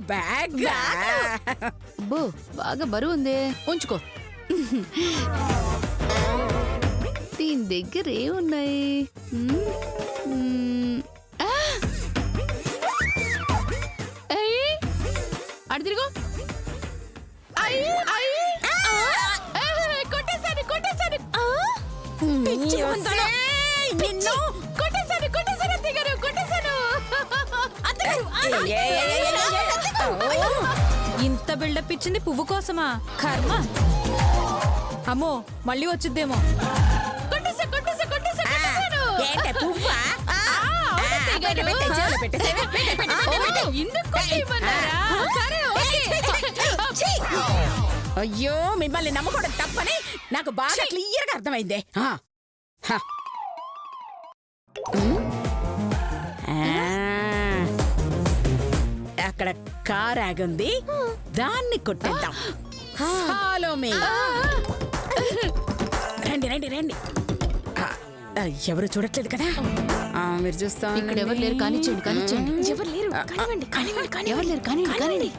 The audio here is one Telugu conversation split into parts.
బ్యాగ్ బో బాగా బరువు ఉంది, ఉంచుకో. దీని దగ్గర ఏమున్నాయి? అడు తిరుగు. కొట్టేశాను కొట్టేశాను కొట్టేశాను కొట్టేశాను అత్తయ్య గారు, కొట్టేశాను. ఇంత బిల్డప్ ఇచ్చింది పువ్వు కోసమా? కర్మ. అమ్మో మళ్ళీ వచ్చిద్దేమో. కొట్టేసా కొట్టేసా కొట్టేసా కొట్టేశాను. అయ్యో మిమ్మల్ని నమ్మకూడదు తప్పని నాకు బాగా క్లియర్ గా అర్థమైంది. అక్కడ కార్ ఆగుంది, దాన్ని కొట్టేద్దాం. రండి రండి రండి. ఎవరు చూడట్లేదు కదా, మీరు చూస్తా. ఇక్కడ ఎవరు లేరు, కానిచ్చేయండి కానిచ్చేయండి. ఎవరు లేరు, కానివ్వండి కానివ్వండి. ఎవరు లేరు, కానివ్వండి కానివ్వండి.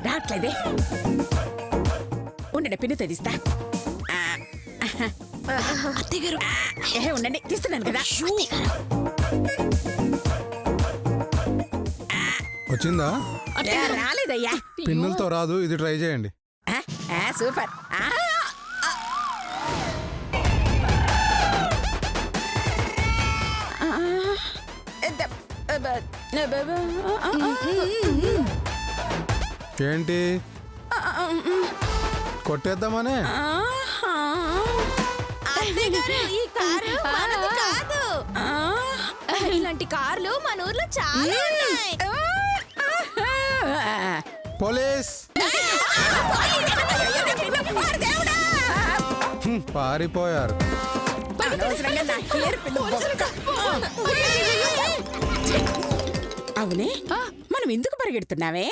రావట్లేదే, ఉండండి పిన్ను తెదిస్తా. అత్తయ్య గారు ఉండండి, తీస్తున్నాను కదా. వచ్చిందా? రాలేదయ్యా. పిన్నులతో రాదు, ఇది ట్రై చేయండి. సూపర్. ఏంటి కొట్టేద్దామనే? ఇలాంటి కార్లు మన ఊర్లో చాలా ఉన్నాయి. పోలీస్! పారిపోయారు. అవునే, మనం ఎందుకు పరిగెడుతున్నావే?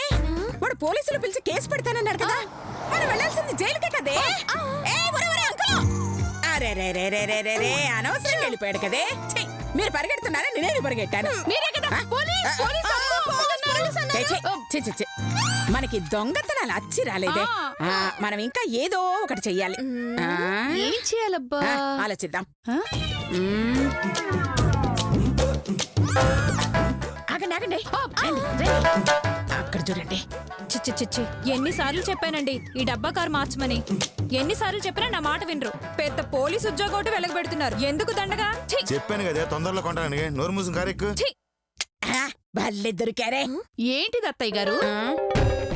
వాడు పోలీసులు పిలిచి కేసు పెడతానన్నాడు కదా, మనం వెళ్ళాల్సింది జైలుకే కదే. అనవసరం వెళ్ళిపోయాడు కదే. మీరు పరిగెడుతున్నారా, నేనే పరిగెట్టాను. మనకి దొంగతనాలు అచ్చి రాలేదే, మనం ఇంకా ఏదో ఒకటి చెయ్యాలి. ఏం చేయాలబ్బా? ఆలోచిద్దాం. ఆగండి ఆగండి, అక్కడ చూడండి. చిచ్చి చిచ్చి, ఎన్నిసార్లు చెప్పానండి ఈ డబ్బా కారు మార్చమని. ఎన్నిసార్లు చెప్పినా నా మాట వినరు. పెద్ద పోలీసు ఉద్యోగం ఒకటి వెలగబెడుతున్నారు. ఎందుకు దండగా? చెప్పాను కదా తొందరలో కొంటానని. నోరు మూసుకుని కారెక్కు. భలే దొరికారే. ఏంటిది అత్తయ్య గారు?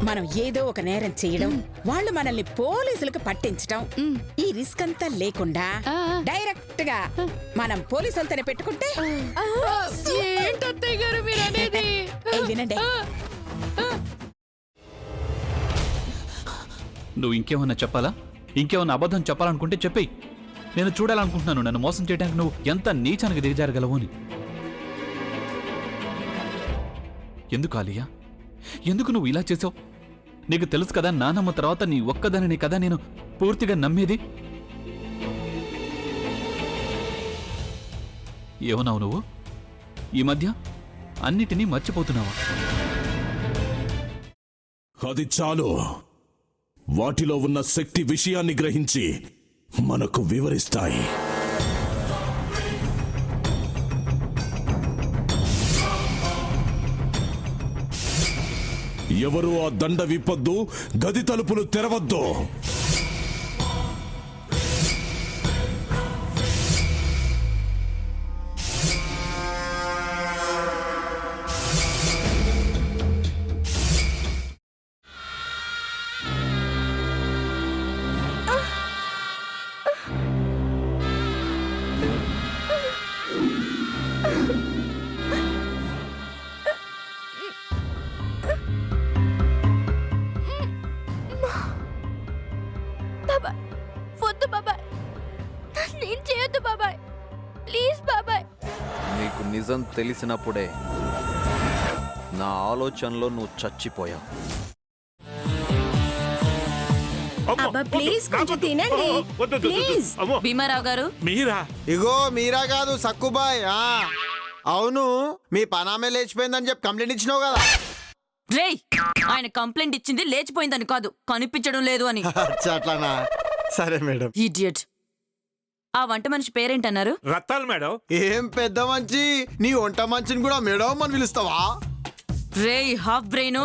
మనం ఏదో ఒక నేరం చేయడం, వాళ్ళు మనల్ని పోలీసులకు పట్టించడం, ఈ రిస్క్ అంతా లేకుండా డైరెక్ట్ గా మనం పోలీసులతోనే పెట్టుకుంటే. ఏంటత్తయ్య గారు మీరు అనేది? వినండి, నువ్వు ఇంకేమన్నా చెప్పాలా? ఇంకేమన్నా అబద్ధం చెప్పాలనుకుంటే చెప్పేయి. నేను చూడాలనుకుంటున్నాను నన్ను మోసం చేయడానికి నువ్వు ఎంత నీచానికి దిగజారగలవు అని. ఎందుకు ఆలియా, ఎందుకు నువ్వు ఇలా చేసావు? నీకు తెలుసు కదా నానమ్మ తర్వాత నీ ఒక్కదానిని కదా నేను పూర్తిగా నమ్మేది. ఏమన్నావు నువ్వు? ఈ మధ్య అన్నిటినీ మర్చిపోతున్నావా? అది చాలు. వాటిలో ఉన్న శక్తి విషయాన్ని గ్రహించి మనకు వివరిస్తాయి. ఎవరు ఆ దండ విప్పొద్దు, గది తలుపులు తెరవద్దు. నీకు నిజం తెలిసినప్పుడే నా ఆలోచనలో నువ్వు చచ్చిపోయావు. అబ్బా ప్లీజ్ కొంచెం తినండి ప్లీజ్. భీమారావు గారు మీరా? ఇగో మీరా కాదు సక్కుబాయ్. అవును, మీ పనామే లేచిపోయిందని చెప్పి కంప్లైంట్ ఇచ్చినావు కదా. రేయ్, ఆయన కంప్లైంట్ ఇచ్చింది లేచిపోయిందని కాదు, కనిపించడం లేదు అని. అచ్చా, అట్లానా? సరే మేడం. ఇడియట్. ఆ వంట మనిషి పేరేంటన్నారు? రత్తాలు మేడం. ఏం పెద్ద మంచి, నీ వంట మంచిని కూడా మేడం అని పిలుస్తావా? రేయ్ హాఫ్ బ్రెయిన్,